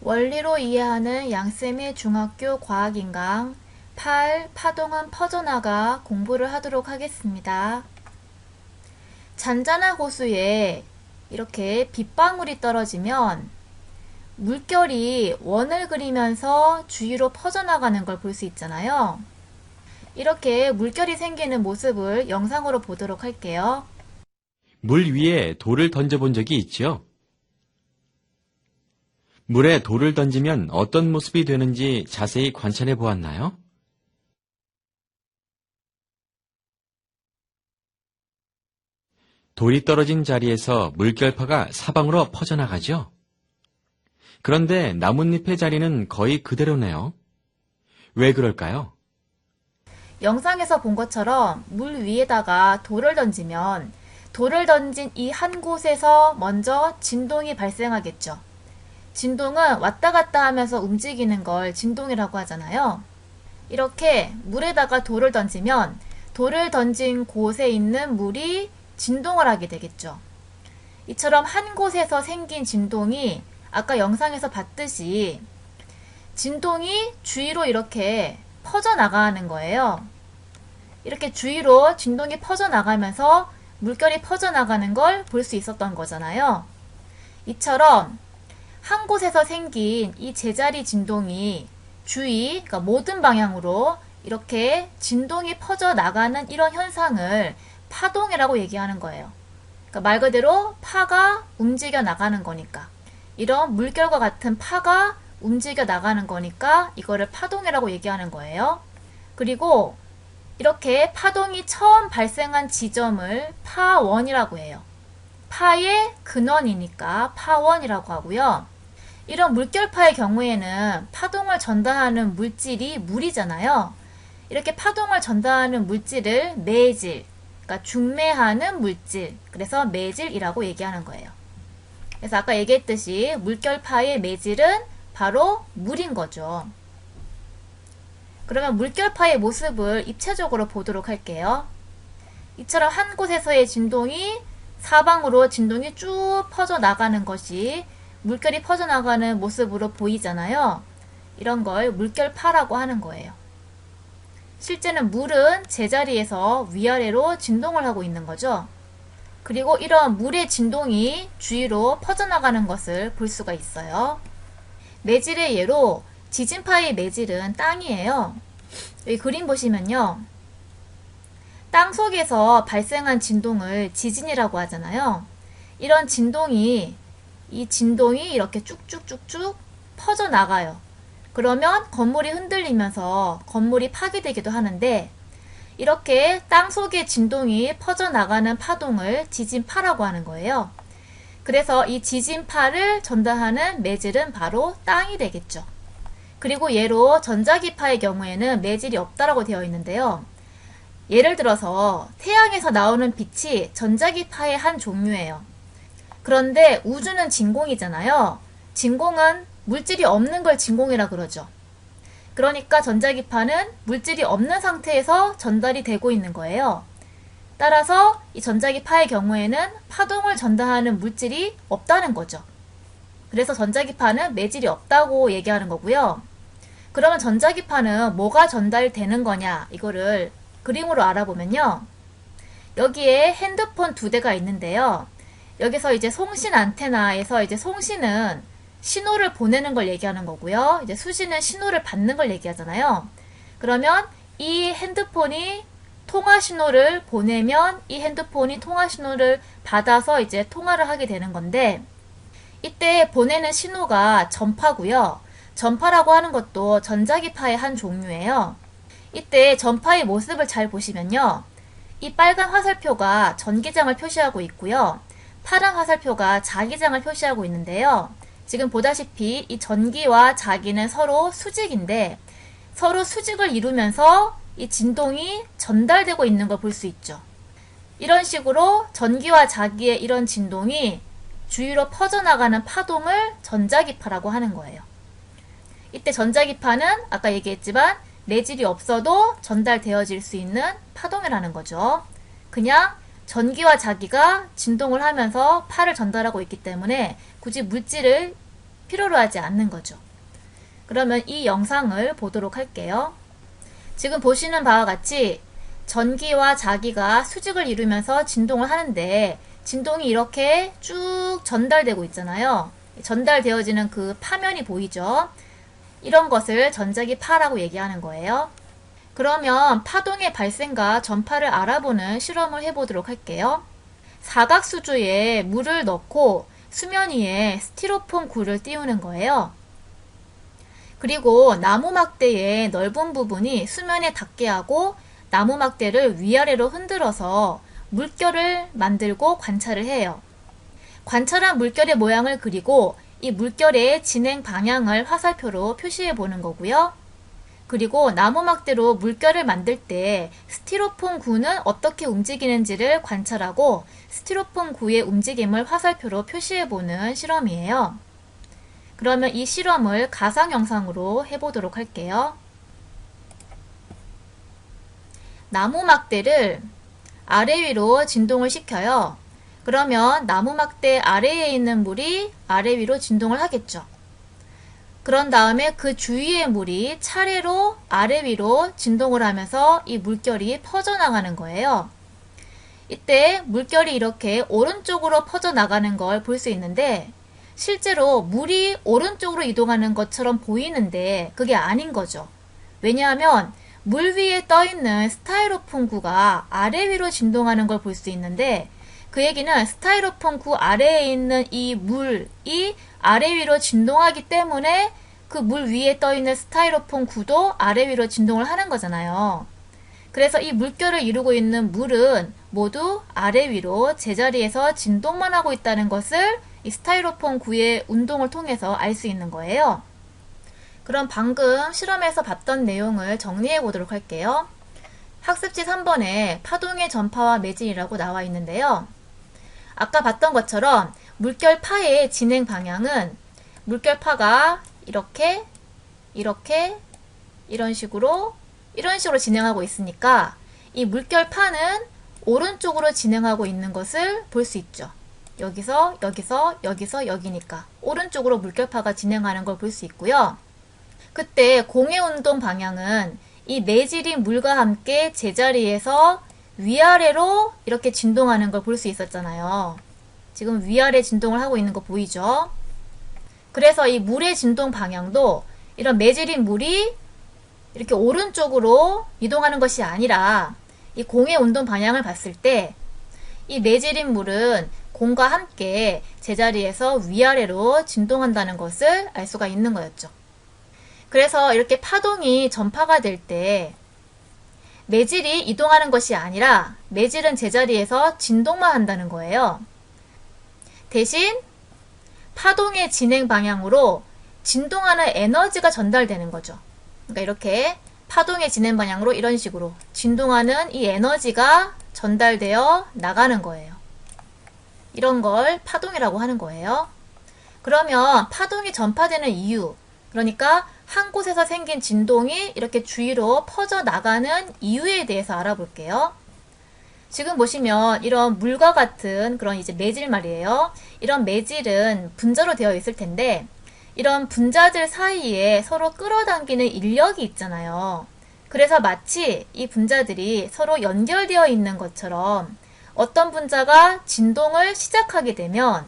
원리로 이해하는 양쌤의 중학교 과학인강 8. 파동은 퍼져나가 공부를 하도록 하겠습니다. 잔잔한 호수에 이렇게 빗방울이 떨어지면 물결이 원을 그리면서 주위로 퍼져나가는 걸 볼 수 있잖아요. 이렇게 물결이 생기는 모습을 영상으로 보도록 할게요. 물 위에 돌을 던져본 적이 있죠? 물에 돌을 던지면 어떤 모습이 되는지 자세히 관찰해 보았나요? 돌이 떨어진 자리에서 물결파가 사방으로 퍼져나가죠? 그런데 나뭇잎의 자리는 거의 그대로네요. 왜 그럴까요? 영상에서 본 것처럼 물 위에다가 돌을 던지면 돌을 던진 이 한 곳에서 먼저 진동이 발생하겠죠. 진동은 왔다 갔다 하면서 움직이는 걸 진동이라고 하잖아요. 이렇게 물에다가 돌을 던지면 돌을 던진 곳에 있는 물이 진동을 하게 되겠죠. 이처럼 한 곳에서 생긴 진동이 아까 영상에서 봤듯이 진동이 주위로 이렇게 퍼져나가는 거예요. 이렇게 주위로 진동이 퍼져나가면서 물결이 퍼져나가는 걸 볼 수 있었던 거잖아요. 이처럼 한 곳에서 생긴 이 제자리 진동이 주위, 그러니까 모든 방향으로 이렇게 진동이 퍼져나가는 이런 현상을 파동이라고 얘기하는 거예요. 그러니까 말 그대로 파가 움직여 나가는 거니까. 이런 물결과 같은 파가 움직여 나가는 거니까 이거를 파동이라고 얘기하는 거예요. 그리고 이렇게 파동이 처음 발생한 지점을 파원이라고 해요. 파의 근원이니까 파원이라고 하고요. 이런 물결파의 경우에는 파동을 전달하는 물질이 물이잖아요. 이렇게 파동을 전달하는 물질을 매질, 그러니까 중매하는 물질, 그래서 매질이라고 얘기하는 거예요. 그래서 아까 얘기했듯이 물결파의 매질은 바로 물인 거죠. 그러면 물결파의 모습을 입체적으로 보도록 할게요. 이처럼 한 곳에서의 진동이 사방으로 진동이 쭉 퍼져나가는 것이 물결이 퍼져나가는 모습으로 보이잖아요. 이런 걸 물결파라고 하는 거예요. 실제는 물은 제자리에서 위아래로 진동을 하고 있는 거죠. 그리고 이런 물의 진동이 주위로 퍼져나가는 것을 볼 수가 있어요. 매질의 예로 지진파의 매질은 땅이에요. 여기 그림 보시면요. 땅 속에서 발생한 진동을 지진이라고 하잖아요. 이런 진동이 이 진동이 이렇게 쭉쭉쭉쭉 퍼져나가요. 그러면 건물이 흔들리면서 건물이 파괴되기도 하는데 이렇게 땅 속의 진동이 퍼져나가는 파동을 지진파라고 하는 거예요. 그래서 이 지진파를 전달하는 매질은 바로 땅이 되겠죠. 그리고 예로 전자기파의 경우에는 매질이 없다라고 되어 있는데요. 예를 들어서 태양에서 나오는 빛이 전자기파의 한 종류예요. 그런데 우주는 진공이잖아요. 진공은 물질이 없는 걸 진공이라 그러죠. 그러니까 전자기파는 물질이 없는 상태에서 전달이 되고 있는 거예요. 따라서 이 전자기파의 경우에는 파동을 전달하는 물질이 없다는 거죠. 그래서 전자기파는 매질이 없다고 얘기하는 거고요. 그러면 전자기파는 뭐가 전달되는 거냐, 이거를 그림으로 알아보면요. 여기에 핸드폰 2대가 있는데요. 여기서 이제 송신 안테나에서 이제 송신은 신호를 보내는 걸 얘기하는 거고요. 이제 수신은 신호를 받는 걸 얘기하잖아요. 그러면 이 핸드폰이 통화 신호를 보내면 이 핸드폰이 통화 신호를 받아서 이제 통화를 하게 되는 건데 이때 보내는 신호가 전파고요. 전파라고 하는 것도 전자기파의 한 종류예요. 이때 전파의 모습을 잘 보시면요. 이 빨간 화살표가 전기장을 표시하고 있고요. 파란 화살표가 자기장을 표시하고 있는데요. 지금 보다시피 이 전기와 자기는 서로 수직인데 서로 수직을 이루면서 이 진동이 전달되고 있는 걸 볼 수 있죠. 이런 식으로 전기와 자기의 이런 진동이 주위로 퍼져나가는 파동을 전자기파라고 하는 거예요. 이때 전자기파는 아까 얘기했지만 매질이 없어도 전달되어질 수 있는 파동이라는 거죠. 그냥 전기와 자기가 진동을 하면서 파를 전달하고 있기 때문에 굳이 물질을 필요로 하지 않는 거죠. 그러면 이 영상을 보도록 할게요. 지금 보시는 바와 같이 전기와 자기가 수직을 이루면서 진동을 하는데 진동이 이렇게 쭉 전달되고 있잖아요. 전달되어지는 그 파면이 보이죠? 이런 것을 전자기 파라고 얘기하는 거예요. 그러면 파동의 발생과 전파를 알아보는 실험을 해보도록 할게요. 사각수조에 물을 넣고 수면 위에 스티로폼 굴을 띄우는 거예요. 그리고 나무 막대의 넓은 부분이 수면에 닿게 하고 나무 막대를 위아래로 흔들어서 물결을 만들고 관찰을 해요. 관찰한 물결의 모양을 그리고 이 물결의 진행 방향을 화살표로 표시해 보는 거고요. 그리고 나무 막대로 물결을 만들 때 스티로폼 구는 어떻게 움직이는지를 관찰하고 스티로폼 구의 움직임을 화살표로 표시해 보는 실험이에요. 그러면 이 실험을 가상 영상으로 해보도록 할게요. 나무 막대를 아래 위로 진동을 시켜요. 그러면 나무 막대 아래에 있는 물이 아래 위로 진동을 하겠죠. 그런 다음에 그 주위의 물이 차례로 아래 위로 진동을 하면서 이 물결이 퍼져나가는 거예요. 이때 물결이 이렇게 오른쪽으로 퍼져나가는 걸 볼 수 있는데 실제로 물이 오른쪽으로 이동하는 것처럼 보이는데 그게 아닌 거죠. 왜냐하면 물 위에 떠있는 스타이로폼 구가 아래 위로 진동하는 걸 볼 수 있는데 그 얘기는 스타이로폼 구 아래에 있는 이 물이 아래 위로 진동하기 때문에 그 물 위에 떠있는 스타이로폼 구도 아래 위로 진동을 하는 거잖아요. 그래서 이 물결을 이루고 있는 물은 모두 아래 위로 제자리에서 진동만 하고 있다는 것을 이 스타이로폼 구의 운동을 통해서 알 수 있는 거예요. 그럼 방금 실험에서 봤던 내용을 정리해 보도록 할게요. 학습지 3번에 파동의 전파와 매질이라고 나와 있는데요. 아까 봤던 것처럼 물결파의 진행 방향은 물결파가 이렇게 이런 식으로 진행하고 있으니까 이 물결파는 오른쪽으로 진행하고 있는 것을 볼 수 있죠. 여기서 여기니까 오른쪽으로 물결파가 진행하는 걸 볼 수 있고요. 그때 공의 운동 방향은 이 매질인 물과 함께 제자리에서 위아래로 이렇게 진동하는 걸 볼 수 있었잖아요. 지금 위아래 진동을 하고 있는 거 보이죠? 그래서 이 물의 진동 방향도 이런 매질인 물이 이렇게 오른쪽으로 이동하는 것이 아니라 이 공의 운동 방향을 봤을 때 이 매질인 물은 공과 함께 제자리에서 위아래로 진동한다는 것을 알 수가 있는 거였죠. 그래서 이렇게 파동이 전파가 될 때 매질이 이동하는 것이 아니라 매질은 제자리에서 진동만 한다는 거예요. 대신 파동의 진행 방향으로 진동하는 에너지가 전달되는 거죠. 그러니까 이렇게 파동의 진행 방향으로 이런 식으로 진동하는 이 에너지가 전달되어 나가는 거예요. 이런 걸 파동이라고 하는 거예요. 그러면 파동이 전파되는 이유, 그러니까 한 곳에서 생긴 진동이 이렇게 주위로 퍼져나가는 이유에 대해서 알아볼게요. 지금 보시면 이런 물과 같은 그런 이제 매질 말이에요. 이런 매질은 분자로 되어 있을 텐데 이런 분자들 사이에 서로 끌어당기는 인력이 있잖아요. 그래서 마치 이 분자들이 서로 연결되어 있는 것처럼 어떤 분자가 진동을 시작하게 되면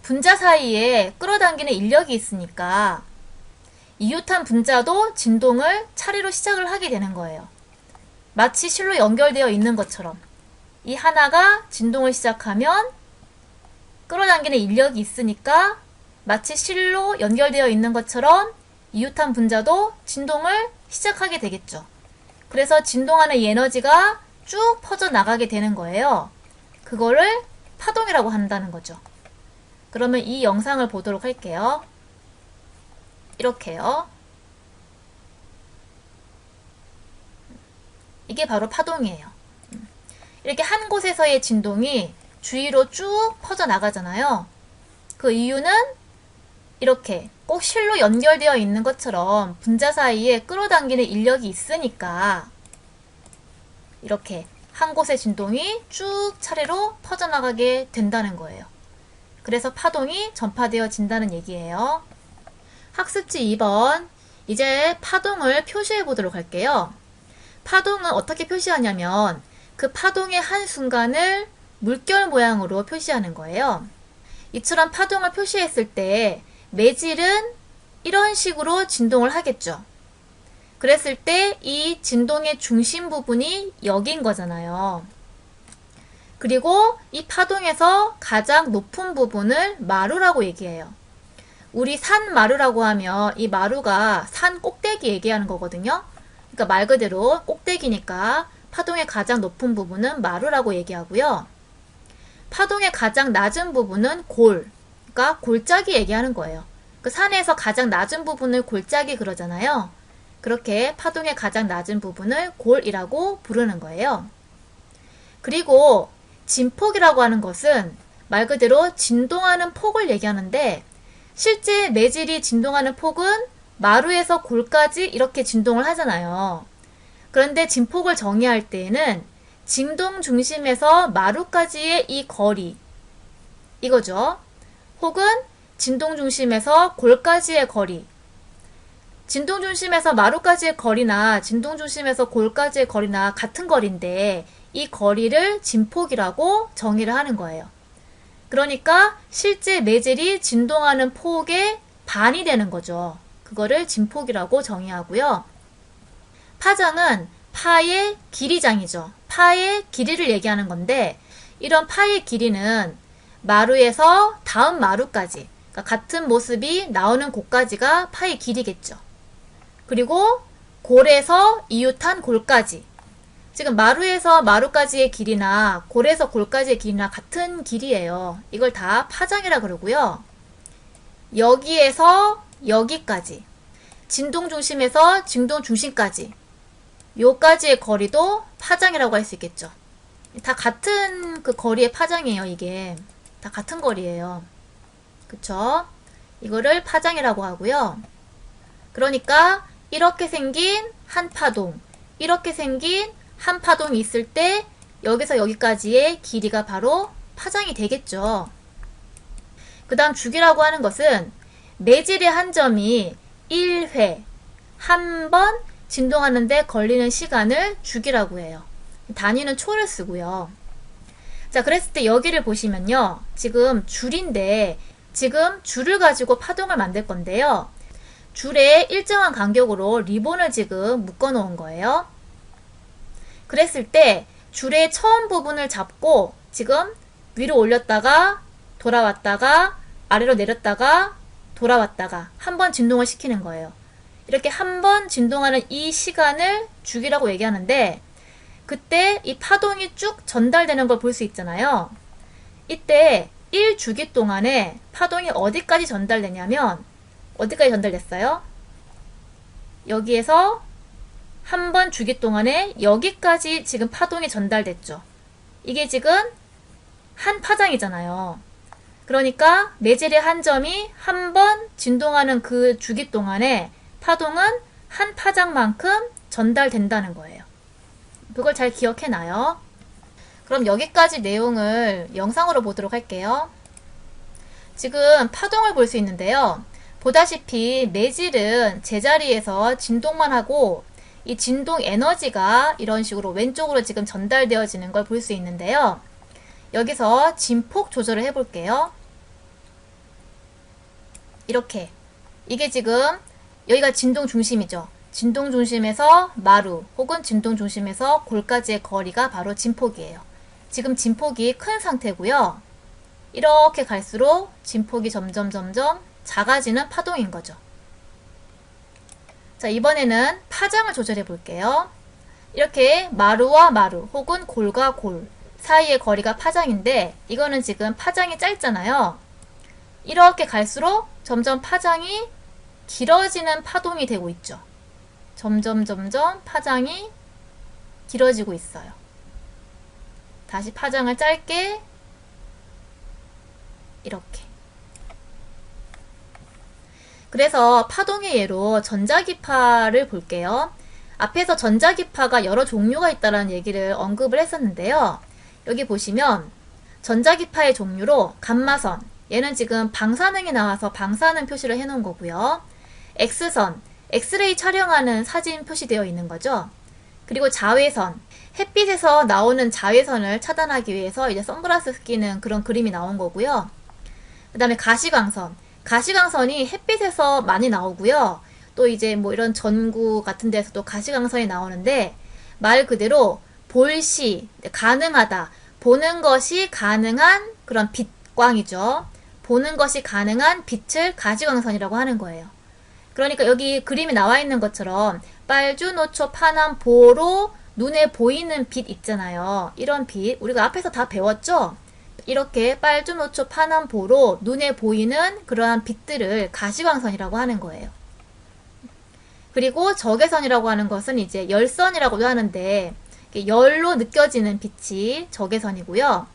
분자 사이에 끌어당기는 인력이 있으니까 이웃한 분자도 진동을 차례로 시작을 하게 되는 거예요. 마치 실로 연결되어 있는 것처럼 이 하나가 진동을 시작하면 끌어당기는 인력이 있으니까 마치 실로 연결되어 있는 것처럼 이웃한 분자도 진동을 시작하게 되겠죠. 그래서 진동하는 이 에너지가 쭉 퍼져나가게 되는 거예요. 그거를 파동이라고 한다는 거죠. 그러면 이 영상을 보도록 할게요. 이렇게요. 이게 바로 파동이에요. 이렇게 한 곳에서의 진동이 주위로 쭉 퍼져나가잖아요. 그 이유는 이렇게 꼭 실로 연결되어 있는 것처럼 분자 사이에 끌어당기는 인력이 있으니까 이렇게 한 곳의 진동이 쭉 차례로 퍼져나가게 된다는 거예요. 그래서 파동이 전파되어진다는 얘기예요. 학습지 2번. 이제 파동을 표시해 보도록 할게요. 파동은 어떻게 표시하냐면 그 파동의 한 순간을 물결 모양으로 표시하는 거예요. 이처럼 파동을 표시했을 때 매질은 이런 식으로 진동을 하겠죠. 그랬을 때 이 진동의 중심 부분이 여기인 거잖아요. 그리고 이 파동에서 가장 높은 부분을 마루라고 얘기해요. 우리 산 마루라고 하면 이 마루가 산 꼭대기 얘기하는 거거든요. 그러니까 말 그대로 꼭대기니까 파동의 가장 높은 부분은 마루라고 얘기하고요. 파동의 가장 낮은 부분은 골, 그러니까 골짜기 얘기하는 거예요. 그 산에서 가장 낮은 부분을 골짜기 그러잖아요. 그렇게 파동의 가장 낮은 부분을 골이라고 부르는 거예요. 그리고 진폭이라고 하는 것은 말 그대로 진동하는 폭을 얘기하는데 실제 매질이 진동하는 폭은 마루에서 골까지 이렇게 진동을 하잖아요. 그런데 진폭을 정의할 때에는 진동 중심에서 마루까지의 이 거리, 이거죠. 혹은 진동 중심에서 골까지의 거리. 진동 중심에서 마루까지의 거리나 진동 중심에서 골까지의 거리나 같은 거리인데 이 거리를 진폭이라고 정의를 하는 거예요. 그러니까 실제 매질이 진동하는 폭의 반이 되는 거죠. 그거를 진폭이라고 정의하고요. 파장은 파의 길이장이죠. 파의 길이를 얘기하는 건데 이런 파의 길이는 마루에서 다음 마루까지, 그러니까 같은 모습이 나오는 곳까지가 파의 길이겠죠. 그리고 골에서 이웃한 골까지, 지금 마루에서 마루까지의 길이나 골에서 골까지의 길이나 같은 길이에요. 이걸 다 파장이라 그러고요. 여기에서 여기까지, 진동 중심에서 진동 중심까지, 요까지의 거리도 파장이라고 할 수 있겠죠. 다 같은 그 거리의 파장이에요. 이게 다 같은 거리예요. 그쵸? 이거를 파장이라고 하고요. 그러니까 이렇게 생긴 한 파동, 이렇게 생긴 한 파동이 있을 때 여기서 여기까지의 길이가 바로 파장이 되겠죠. 그 다음 주기라고 하는 것은 매질의 한 점이 1회, 한 번 진동하는데 걸리는 시간을 주기라고 해요. 단위는 초를 쓰고요. 자, 그랬을 때 여기를 보시면요. 지금 줄인데 지금 줄을 가지고 파동을 만들 건데요. 줄에 일정한 간격으로 리본을 지금 묶어 놓은 거예요. 그랬을 때 줄의 처음 부분을 잡고 지금 위로 올렸다가 돌아왔다가 아래로 내렸다가 돌아왔다가 한 번 진동을 시키는 거예요. 이렇게 한 번 진동하는 이 시간을 주기라고 얘기하는데 그때 이 파동이 쭉 전달되는 걸 볼 수 있잖아요. 이때 1주기 동안에 파동이 어디까지 전달되냐면 어디까지 전달됐어요? 여기에서 한 번 주기 동안에 여기까지 지금 파동이 전달됐죠. 이게 지금 한 파장이잖아요. 그러니까 매질의 한 점이 한 번 진동하는 그 주기 동안에 파동은 한 파장만큼 전달된다는 거예요. 그걸 잘 기억해놔요. 그럼 여기까지 내용을 영상으로 보도록 할게요. 지금 파동을 볼 수 있는데요. 보다시피 매질은 제자리에서 진동만 하고 이 진동 에너지가 이런 식으로 왼쪽으로 지금 전달되어지는 걸 볼 수 있는데요. 여기서 진폭 조절을 해볼게요. 이렇게. 이게 지금 여기가 진동 중심이죠. 진동 중심에서 마루 혹은 진동 중심에서 골까지의 거리가 바로 진폭이에요. 지금 진폭이 큰 상태고요. 이렇게 갈수록 진폭이 점점 작아지는 파동인 거죠. 자, 이번에는 파장을 조절해 볼게요. 이렇게 마루와 마루 혹은 골과 골 사이의 거리가 파장인데 이거는 지금 파장이 짧잖아요. 이렇게 갈수록 점점 파장이 길어지는 파동이 되고 있죠. 점점 파장이 길어지고 있어요. 다시 파장을 짧게 이렇게. 그래서 파동의 예로 전자기파를 볼게요. 앞에서 전자기파가 여러 종류가 있다는 얘기를 언급을 했었는데요. 여기 보시면 전자기파의 종류로 감마선, 얘는 지금 방사능이 나와서 방사능 표시를 해놓은 거고요. X선, 엑스레이 촬영하는 사진 표시되어 있는 거죠. 그리고 자외선, 햇빛에서 나오는 자외선을 차단하기 위해서 이제 선글라스 끼는 그런 그림이 나온 거고요. 그 다음에 가시광선, 가시광선이 햇빛에서 많이 나오고요. 또 이제 뭐 이런 전구 같은 데서도 가시광선이 나오는데 말 그대로 볼시, 가능하다, 보는 것이 가능한 그런 빛광이죠. 보는 것이 가능한 빛을 가시광선이라고 하는 거예요. 그러니까 여기 그림이 나와 있는 것처럼 빨주노초 파남 보로 눈에 보이는 빛 있잖아요. 이런 빛 우리가 앞에서 다 배웠죠? 이렇게 빨주노초 파남 보로 눈에 보이는 그러한 빛들을 가시광선이라고 하는 거예요. 그리고 적외선이라고 하는 것은 이제 열선이라고도 하는데 열로 느껴지는 빛이 적외선이고요.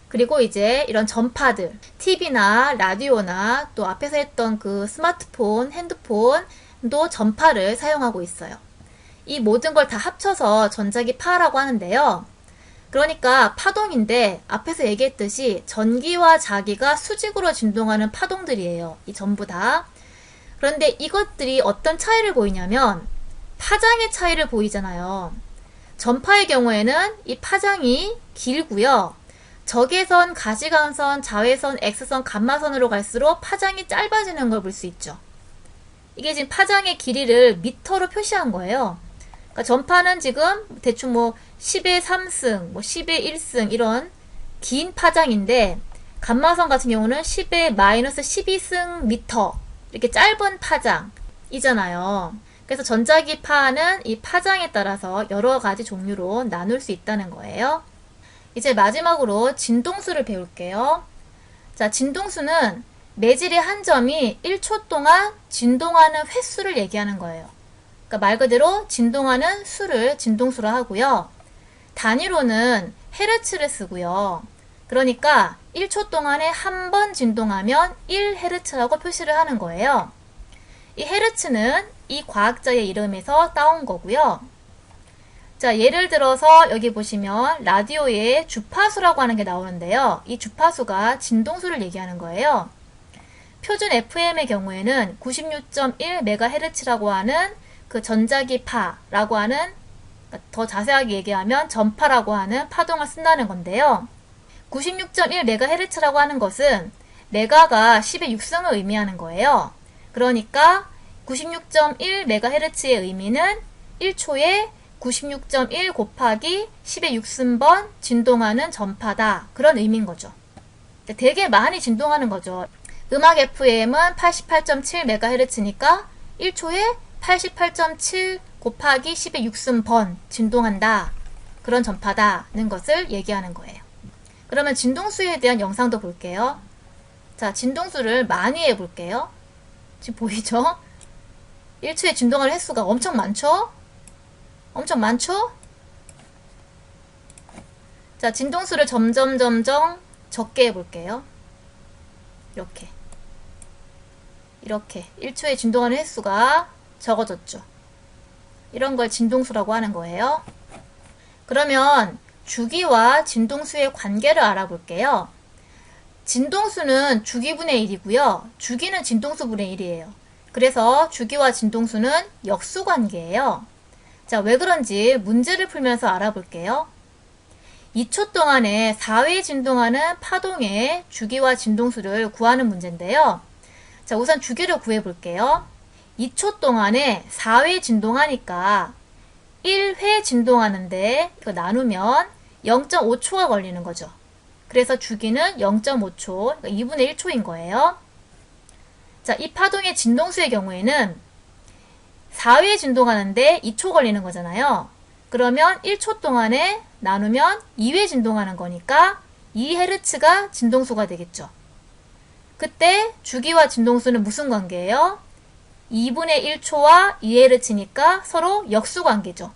그리고 이제 이런 전파들, TV나 라디오나 또 앞에서 했던 그 스마트폰, 핸드폰도 전파를 사용하고 있어요. 이 모든 걸 다 합쳐서 전자기파라고 하는데요. 그러니까 파동인데 앞에서 얘기했듯이 전기와 자기가 수직으로 진동하는 파동들이에요. 이 전부 다. 그런데 이것들이 어떤 차이를 보이냐면 파장의 차이를 보이잖아요. 전파의 경우에는 이 파장이 길고요. 적외선, 가시광선, 자외선, X선, 감마선으로 갈수록 파장이 짧아지는 걸 볼 수 있죠. 이게 지금 파장의 길이를 미터로 표시한 거예요. 그러니까 전파는 지금 대충 뭐 10의 3승, 뭐 10의 1승 이런 긴 파장인데 감마선 같은 경우는 10의 마이너스 12승 미터 이렇게 짧은 파장이잖아요. 그래서 전자기파는 이 파장에 따라서 여러 가지 종류로 나눌 수 있다는 거예요. 이제 마지막으로 진동수를 배울게요. 자, 진동수는 매질의 한 점이 1초 동안 진동하는 횟수를 얘기하는 거예요. 그러니까 말 그대로 진동하는 수를 진동수로 하고요. 단위로는 헤르츠를 쓰고요. 그러니까 1초 동안에 한 번 진동하면 1헤르츠라고 표시를 하는 거예요. 이 헤르츠는 이 과학자의 이름에서 따온 거고요. 자, 예를 들어서 여기 보시면 라디오에 주파수라고 하는 게 나오는데요. 이 주파수가 진동수를 얘기하는 거예요. 표준 FM의 경우에는 96.1MHz라고 하는 그 전자기파라고 하는, 더 자세하게 얘기하면 전파라고 하는 파동을 쓴다는 건데요. 96.1MHz라고 하는 것은 메가가 10의 6승을 의미하는 거예요. 그러니까 96.1MHz의 의미는 1초에 96.1 곱하기 10의 6승번 진동하는 전파다. 그런 의미인 거죠. 되게 많이 진동하는 거죠. 음악 FM은 88.7MHz니까 1초에 88.7 곱하기 10의 6승번 진동한다. 그런 전파다는 것을 얘기하는 거예요. 그러면 진동수에 대한 영상도 볼게요. 자, 진동수를 많이 해볼게요. 지금 보이죠? 1초에 진동하는 횟수가 엄청 많죠? 엄청 많죠? 자, 진동수를 점점 적게 해볼게요. 이렇게 1초에 진동하는 횟수가 적어졌죠. 이런 걸 진동수라고 하는 거예요. 그러면 주기와 진동수의 관계를 알아볼게요. 진동수는 주기분의 1이고요. 주기는 진동수분의 1이에요. 그래서 주기와 진동수는 역수관계예요. 자, 왜 그런지 문제를 풀면서 알아볼게요. 2초 동안에 4회 진동하는 파동의 주기와 진동수를 구하는 문제인데요. 자, 우선 주기를 구해볼게요. 2초 동안에 4회 진동하니까 1회 진동하는데 이거 나누면 0.5초가 걸리는 거죠. 그래서 주기는 0.5초, 그러니까 2분의 1초인 거예요. 자, 이 파동의 진동수의 경우에는 4회 진동하는데 2초 걸리는 거잖아요. 그러면 1초 동안에 나누면 2회 진동하는 거니까 2Hz가 진동수가 되겠죠. 그때 주기와 진동수는 무슨 관계예요? 2분의 1초와 2Hz니까 서로 역수관계죠.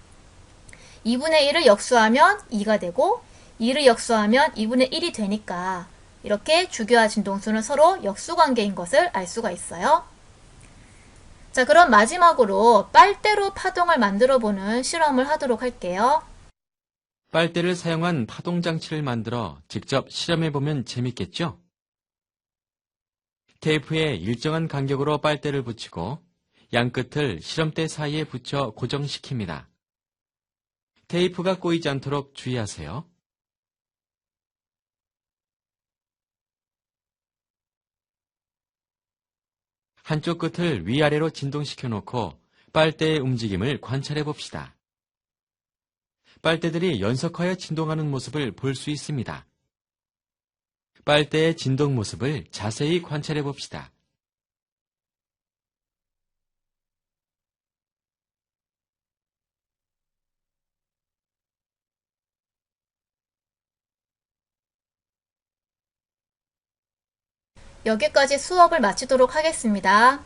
2분의 1을 역수하면 2가 되고 2를 역수하면 2분의 1이 되니까 이렇게 주기와 진동수는 서로 역수관계인 것을 알 수가 있어요. 자, 그럼 마지막으로 빨대로 파동을 만들어보는 실험을 하도록 할게요. 빨대를 사용한 파동장치를 만들어 직접 실험해보면 재밌겠죠? 테이프에 일정한 간격으로 빨대를 붙이고 양끝을 실험대 사이에 붙여 고정시킵니다. 테이프가 꼬이지 않도록 주의하세요. 한쪽 끝을 위아래로 진동시켜 놓고 빨대의 움직임을 관찰해 봅시다. 빨대들이 연속하여 진동하는 모습을 볼 수 있습니다. 빨대의 진동 모습을 자세히 관찰해 봅시다. 여기까지 수업을 마치도록 하겠습니다.